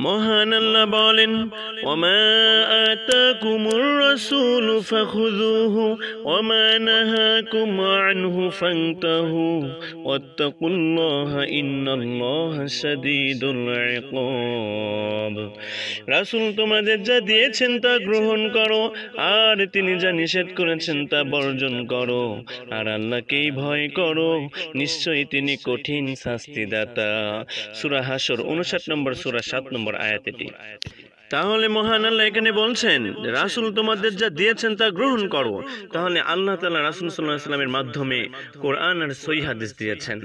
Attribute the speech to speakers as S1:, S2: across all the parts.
S1: মহান আল্লাহ বলেন, ওমা আতাকুমুর রাসূলু ফাখুযুহু ওমা নাহাকুম আনহু ফান্তাহু ওয়াত্তাকুল্লাহা ইন্নাল্লাহা শাদীদুল ইকাব। রাসূল তোমাদের যা দিয়েছেন তা গ্রহণ করো, আর তিনি যা নিষেধ করেছেন তা বর্জন করো, আর আল্লাহকেই ভয় করো, নিশ্চয়ই তিনি কঠিন শাস্তিদাতা। সূরা হাশর 59 নম্বর সূরা 7 নম্বর আয়াত এটি। তাহলে মহান আল্লাহ এখানে বলছেন, রাসূল তোমাদের যা দিয়েছেন তা গ্রহণ করো। তাহলে আল্লাহ তাআলা রাসূল সাল্লাল্লাহু আলাইহি ওয়াসাল্লামের মাধ্যমে কোরআন আর সহিহ হাদিস দিয়েছেন।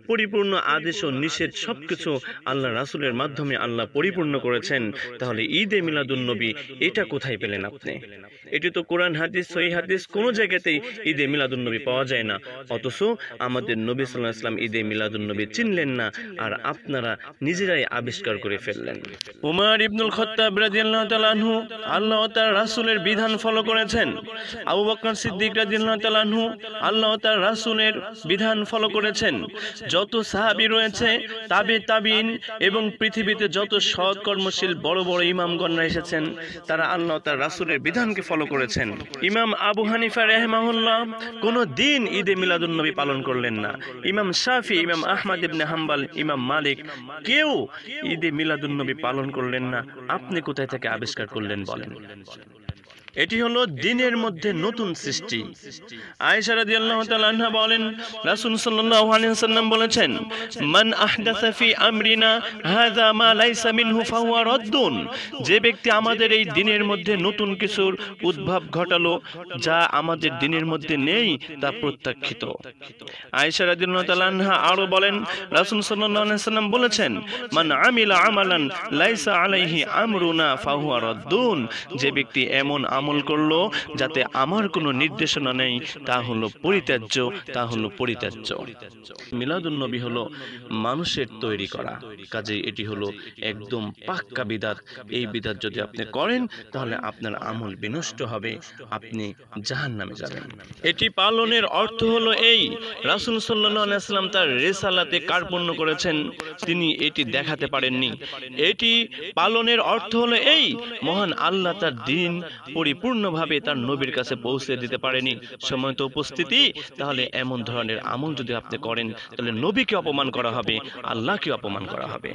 S1: পরিপূর্ণ আদেশ ও নিষেধ সবকিছু আল্লাহ রাসূলের মাধ্যমে আল্লাহ পরিপূর্ণ করেছেন। তাহলে ঈদে মিলাদুন নবী এটা কোথায় পেলেন আপনি? এটি তো কোরআন হাদিস সহিহ হাদিস কোনো জায়গাতেই ঈদে মিলাদুন নবী পাওয়া যায় না। অথচ আমাদের নবী সাল্লাল্লাহু আলাইহি ওয়াসাল্লাম ঈদে মিলাদুন নবী চিনলেন না, আর আপনারা নিজেরাই আবিষ্কার করে ফেললেন। উমর ইবনুল খাত্তাব রাদিয়াল্লাহু তাআলা আনহু আল্লাহ ও তার রাসূলের বিধান ফলো করেছেন। আবু বকর সিদ্দিক রাদিয়াল্লাহু তাআলা আনহু আল্লাহ ও তার রাসূলের বিধান ফলো করেছেন। যত সাহাবী রয়েছে, তাবিঈন এবং পৃথিবীতে যত সৎ কর্মশীল বড় বড় ইমামগণরা এসেছেন, তারা আল্লাহ ও তার রাসূলের বিধানকে ফলো করেছেন। ইমাম আবু হানিফা রাহিমাহুল্লাহ কোনো দিন ঈদে মিলাদুন নবী পালন করলেন না। ইমাম শাফি, ইমাম আহমদ ইবনে হাম্বল, ইমাম মালিক কেউ ঈদে মিলাদুন নবী পালন করলেন না। আপনি কোথায় থেকে আবিষ্কার করলেন বলেন? এটি হলো দ্বীনের মধ্যে নতুন সৃষ্টি। আয়েশা রাদিয়াল্লাহু তাআলা আনহা বলেন, রাসূল সাল্লাল্লাহু আলাইহি ওয়াসাল্লাম বলেছেন, মান আহদাসা ফি আমরিনা হাযা মা লাইসা মিনহু ফাহুয়া রাদ্দুন। যে ব্যক্তি আমাদের এই দ্বীনের মধ্যে নতুন কিছুর উদ্ভব ঘটালো যা আমাদের দ্বীনের মধ্যে নেই, তা প্রত্যাখ্যিত। আয়েশা রাদিয়াল্লাহু তাআলা আনহা আরো বলেন, রাসূল সাল্লাল্লাহু আলাইহি ওয়াসাল্লাম বলেছেন, মান আমিলা আমালান লাইসা আলাইহি আমরুনা ফাহুয়া রাদ্দুন। যে ব্যক্তি এমন আমল করলো যাতে আমার কোনো নির্দেশনা নেই, তা হলো পরিত্যাজ্য, তা হলো পরিত্যাজ্য। মিলাদুন নবী হলো মানুষের তৈরি করা, কাজেই এটি হলো একদম পাক্কা বিদআত। এই বিদআত যদি আপনি করেন তাহলে আপনার আমল বিনষ্ট হবে, আপনি জাহান্নামে যাবেন। এটি পালনের অর্থ হলো এই, রাসূল সাল্লাল্লাহু আলাইহি ওয়াসাল্লাম তার রিসালাতে কার্পণ্য করেছেন, তিনি এটি দেখাতে পারেননি। এটি পালনের অর্থ হলো এই, মহান আল্লাহ তার দ্বীন পরিপূর্ণভাবে তার নবীর কাছে পৌঁছে দিতে পারেনি। সময়ত উপস্থিতি, তাহলে এমন ধরনের আমল যদি আপনি করেন তাহলে নবীকে অপমান করা হবে, আল্লাহকে অপমান করা হবে।